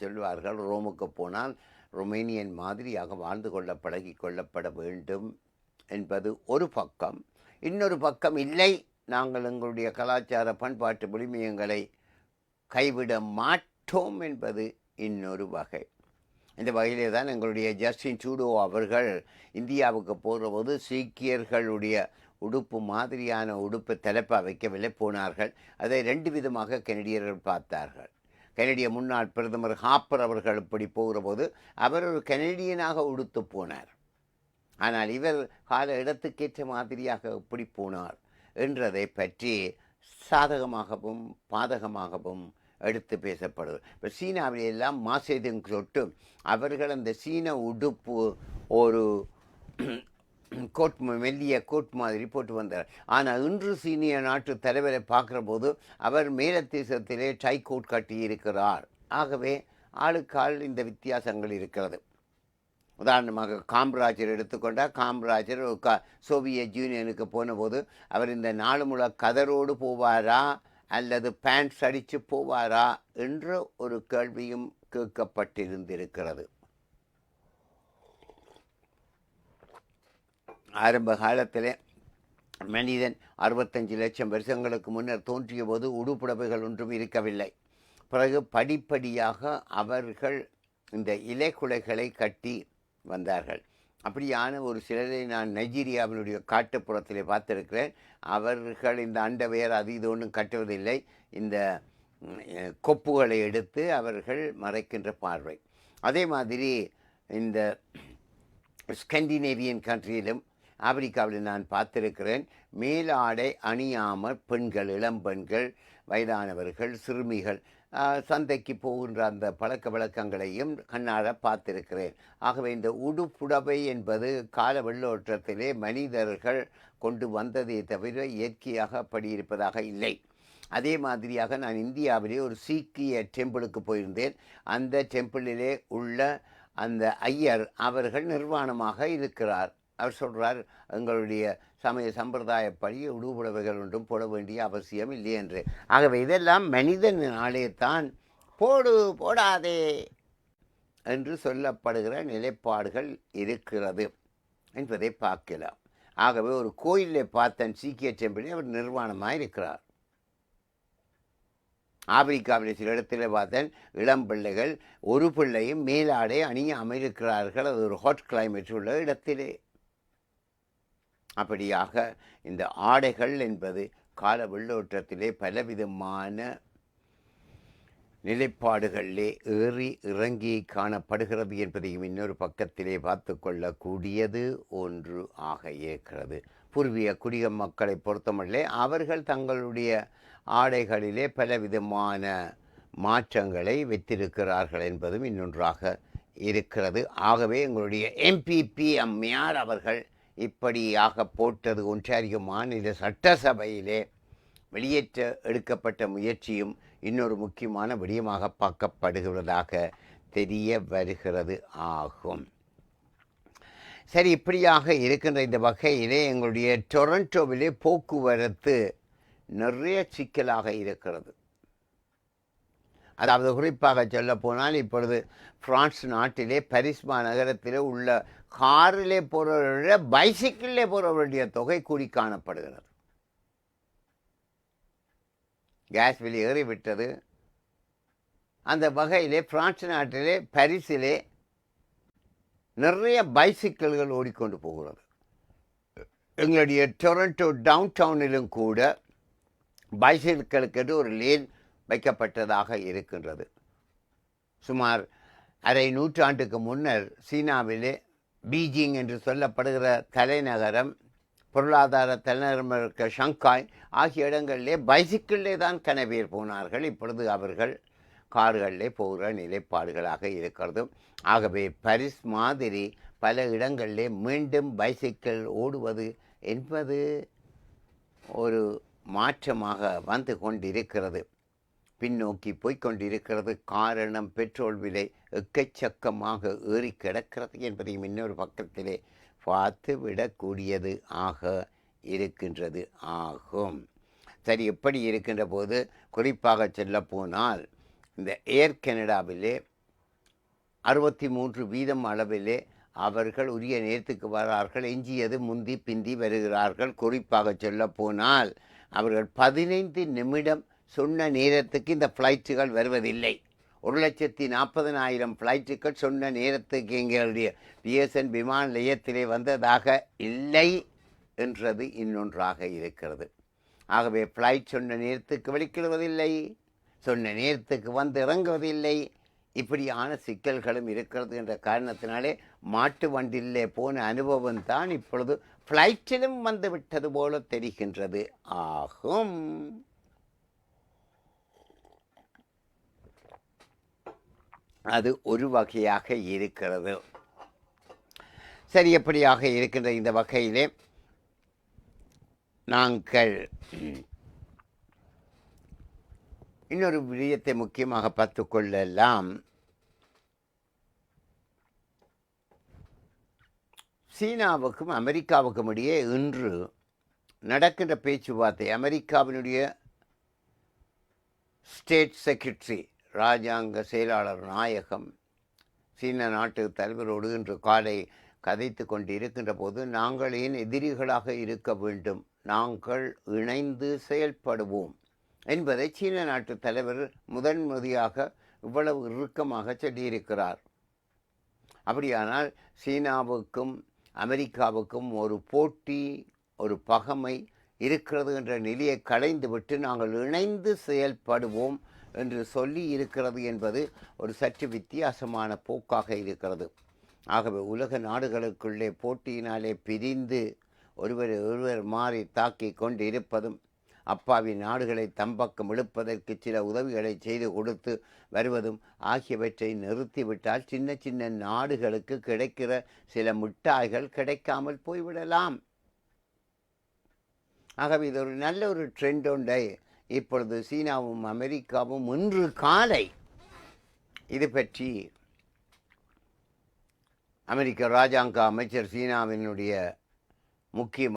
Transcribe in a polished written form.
சொல்வார்கள், ரோமுக்கு போனால் ரொமேனியன் மாதிரியாக வாழ்ந்து கொள்ள பழகி கொள்ளப்பட வேண்டும் என்பது ஒரு பக்கம். இன்னொரு பக்கம் இல்லை, நாங்கள் எங்களுடைய கலாச்சார பண்பாட்டு விழுமியங்களை கைவிட மாட்டோம் என்பது இன்னொரு வகை. இந்த வகையிலே தான் எங்களுடைய ஜஸ்டின் ட்ரூடோ அவர்கள் இந்தியாவுக்கு போகிறபோது சீக்கியர்களுடைய உடுப்பு மாதிரியான உடுப்பை தலைப்பாக வைக்கவில்லை, போனார்கள். அதை ரெண்டு விதமாக கெனடியர்கள் பார்த்தார்கள். கெனடிய முன்னாள் பிரதமர் ஹாப்பர் அவர்கள் இப்படி போகிற போது அவர் ஒரு கெனடியனாக உடுத்து போனார். ஆனால் இவர் கால இடத்துக்கேற்ற மாதிரியாக எப்படி போனார் என்றதை பற்றி சாதகமாகவும் பாதகமாகவும் எடுத்து பேசப்படுது. இப்போ சீனாவிலெல்லாம் மாசேதுங் சொட்டு அவர்கள் அந்த சீன உடுப்பு ஒரு கோட், மெல்லிய கோட் மாதிரி போட்டு வந்தார். ஆனால் இன்று சீனிய நாட்டு தலைவரை பார்க்குற போது அவர் மேலத்தேசத்திலே டை கோட் கட்டி இருக்கிறார். ஆகவே ஆளுக்கால் இந்த வித்தியாசங்கள் இருக்கிறது. உதாரணமாக காமராஜர் எடுத்துக்கொண்டால், காமராஜர் சோவியத் யூனியனுக்கு போன போது அவர் இந்த நாலு முழ கதரோடு போவாரா அல்லது பேண்ட்ஸ் அடித்து போவாரா என்ற ஒரு கேள்வியும் கேட்கப்பட்டிருந்திருக்கிறது. ஆரம்ப காலத்தில் மனிதன் 65 லட்சம் வருஷங்களுக்கு முன்னர் தோன்றிய போது உடுப்புடவைகள் ஒன்றும் இருக்கவில்லை. பிறகு படிப்படியாக அவர்கள் இந்த இலைக்குலைகளை கட்டி வந்தார்கள். அப்படியான ஒரு சிலரை நான் நைஜீரியாவினுடைய காட்டுப்புறத்திலே பார்த்திருக்கிறேன். அவர்கள் இந்த அண்டவேர் அது இது ஒன்றும் கட்டுவதில்லை, இந்த கொப்புகளை எடுத்து அவர்கள் மறைக்கின்ற பார்வை. அதே மாதிரி இந்த ஸ்கண்டினேவியன் கண்ட்ரியிலும் ஆப்பிரிக்காவில் நான் பார்த்திருக்கிறேன். மேலாடை அணியாமல் பெண்கள், இளம் பெண்கள், வயதானவர்கள், சிறுமிகள் சந்தைக்கு போகின்ற அந்த பழக்க வழக்கங்களையும் கண்ணார பார்த்திருக்கிறேன். ஆகவே இந்த உடுப்புடவை என்பது கால வெள்ளோட்டத்திலே மனிதர்கள் கொண்டு வந்ததே தவிர இயற்கையாக அப்படி இருப்பதாக இல்லை. அதே மாதிரியாக நான் இந்தியாவிலே ஒரு சீக்கிய டெம்பிளுக்கு போயிருந்தேன். அந்த டெம்பிளிலே உள்ள அந்த ஐயர் அவர்கள் நிர்வாணமாக இருக்கிறார். அவர் சொல்கிறார், எங்களுடைய சமய சம்பிரதாயப்படி உடுப்புடவைகள் ஒன்றும் போட வேண்டிய அவசியம் இல்லை என்று. ஆகவே இதெல்லாம் மனிதனாலே தான் போடு போடாதே என்று சொல்லப்படுகிற நிலைப்பாடுகள் இருக்கிறது என்பதை பார்க்கலாம். ஆகவே ஒரு கோயிலில் பார்த்தன் சீக்கிய டெம்பிளில் அவர் நிர்வாணமாக இருக்கிறார். ஆப்பிரிக்காவில் சில இடத்துல பார்த்தேன், இளம் பிள்ளைகள் ஒரு பிள்ளையும் மேலாடை அணியாமல் இருக்கிறார்கள். அது ஒரு ஹாட் கிளைமேட் உள்ள இடத்திலே. அப்படியாக இந்த ஆடைகள் என்பது கால வெள்ளோட்டத்திலே பலவிதமான நிலைப்பாடுகளிலே ஏறி இறங்கி காணப்படுகிறது என்பதையும் இன்னொரு பக்கத்திலே பார்த்து கொள்ளக்கூடியது ஒன்று ஆக இருக்கிறது. பூர்வீக குடிய மக்களை பொறுத்தமல்லே அவர்கள் தங்களுடைய ஆடைகளிலே பலவிதமான மாற்றங்களை வைத்திருக்கிறார்கள் என்பதும் இன்னொன்றாக இருக்கிறது. ஆகவே எங்களுடைய எம்பிபி அம்மையார் அவர்கள் இப்படியாக போட்டது ஒன்றாரியோ மாநில சட்டசபையிலே வெளியேற்ற எடுக்கப்பட்ட முயற்சியும் இன்னொரு முக்கியமான விடயமாக பார்க்கப்படுகிறதாக தெரிய வருகிறது ஆகும். சரி, இப்படியாக இருக்கின்ற இந்த வகையிலே எங்களுடைய டொரண்டோவிலே போக்குவரத்து நிறைய சிக்கலாக இருக்கிறது. அதாவது குறிப்பாக சொல்ல போனால் இப்பொழுது பிரான்ஸ் நாட்டிலே பாரிஸ் நகரத்திலே உள்ள காரிலே போகிறவர்களுடைய பைசிக்கிளிலே போகிறவர்களுடைய தொகை கூடி காணப்படுகிறது. கேஸ் விலை ஏறிவிட்டது. அந்த வகையிலே பிரான்ஸ் நாட்டிலே பாரிஸிலே நிறைய பைசிக்கிள்கள் ஓடிக்கொண்டு போகிறது. எங்களுடைய டொரண்டோ டவுன் டவுனிலும் கூட பைசிக்கிளுக்கு ஒரு லேன் வைக்கப்பட்டதாக இருக்கின்றது. சுமார் அரை நூற்றாண்டுக்கு முன்னர் சீனாவிலே பீஜிங் என்று சொல்லப்படுகிற தலைநகரம், பொருளாதார தலைநகரம் இருக்க ஷங்காய் ஆகிய இடங்களிலே பைசிக்கிளிலே தான் கனவேர் போனார்கள். இப்பொழுது அவர்கள் கார்களிலே போகிற நிலைப்பாடுகளாக இருக்கிறது. ஆகவே பாரிஸ் மாதிரி பல இடங்களிலே மீண்டும் பைசிக்கிள் ஓடுவது என்பது ஒரு மாற்றமாக வந்து கொண்டிருக்கிறது, பின்னோக்கி போய்கொண்டிருக்கிறது. காரணம் பெட்ரோல் விலை எக்கச்சக்கமாக ஏறி கிடக்கிறது என்பதையும் இன்னொரு பக்கத்திலே பார்த்து விடக்கூடியது ஆக இருக்கின்றது ஆகும். சரி, எப்படி இருக்கின்ற போது குறிப்பாக சொல்ல போனால் இந்த ஏர் கனடாவிலே 63% அளவிலே அவர்கள் உரிய நேரத்துக்கு வரார்கள். எஞ்சியது முந்தி பிந்தி வருகிறார்கள். குறிப்பாக சொல்லப்போனால் அவர்கள் 15 நிமிடம் சொன்ன நேரத்துக்கு இந்த ஃப்ளைட்டுகள் வருவதில்லை. 1,40,000 ஃப்ளைட்டுகள் சொன்ன நேரத்துக்கு எங்களுடைய பிஎஸ்என் விமான நிலையத்திலே வந்ததாக இல்லை என்றது இன்னொன்றாக இருக்கிறது. ஆகவே ஃப்ளைட் சொன்ன நேரத்துக்கு வெளிக்கிடுவதில்லை, சொன்ன நேரத்துக்கு வந்து இறங்குவதில்லை. இப்படியான சிக்கல்களும் இருக்கிறது என்ற காரணத்தினாலே மாட்டு வண்டியிலே போன அனுபவம் தான் இப்பொழுது ஃப்ளைட்டிலும் வந்து விட்டது போல தெரிகின்றது ஆகும். அது ஒரு வகையாக இருக்கிறது. சரி, எப்படியாக இருக்கின்ற இந்த வகையிலே நாங்கள் இன்னொரு விடயத்தை முக்கியமாக பார்த்து கொள்ளலாம். சீனாவுக்கும் அமெரிக்காவுக்கும் இடையே இன்று நடக்கின்ற பேச்சுவார்த்தை, அமெரிக்காவினுடைய ஸ்டேட் செக்ரட்டரி இராஜாங்க செயலாளர் நாயகம் சீன நாட்டு தலைவரோடு இன்று காலை கதைத்து கொண்டு இருக்கின்ற போது, நாங்கள் ஏன் எதிரிகளாக இருக்க வேண்டும், நாங்கள் இணைந்து செயல்படுவோம் என்பதை சீன நாட்டு தலைவர் முதன்முறையாக இவ்வளவு இறுக்கமாக சொல்லியிருக்கிறார். அப்படியானால் சீனாவுக்கும் அமெரிக்காவுக்கும் ஒரு போட்டி, ஒரு பகைமை இருக்கிறது என்ற நிலையை களைந்துவிட்டு நாங்கள் இணைந்து செயல்படுவோம் என்று சொல்லி இருக்கிறது என்பது ஒரு சற்று வித்தியாசமான போக்காக இருக்கிறது. ஆகவே உலக நாடுகளுக்குள்ளே போட்டியினாலே பிரிந்து ஒருவர் மாறி தாக்கி கொண்டு இருப்பதும், அப்பாவி நாடுகளை தம்பக்கம் இழுப்பதற்கு சில உதவிகளை செய்து கொடுத்து வருவதும் ஆகியவற்றை நிறுத்திவிட்டால் சின்ன சின்ன நாடுகளுக்கு கிடைக்கிற சில மிட்டாய்கள் கிடைக்காமல் போய்விடலாம். ஆகவே இது ஒரு நல்ல ஒரு ட்ரெண்ட் ஒன்றை இப்பொழுது சீனாவும் அமெரிக்காவும் இன்று காலை இது பற்றி அமெரிக்க இராஜாங்க அமைச்சர் சீனாவினுடைய முக்கிய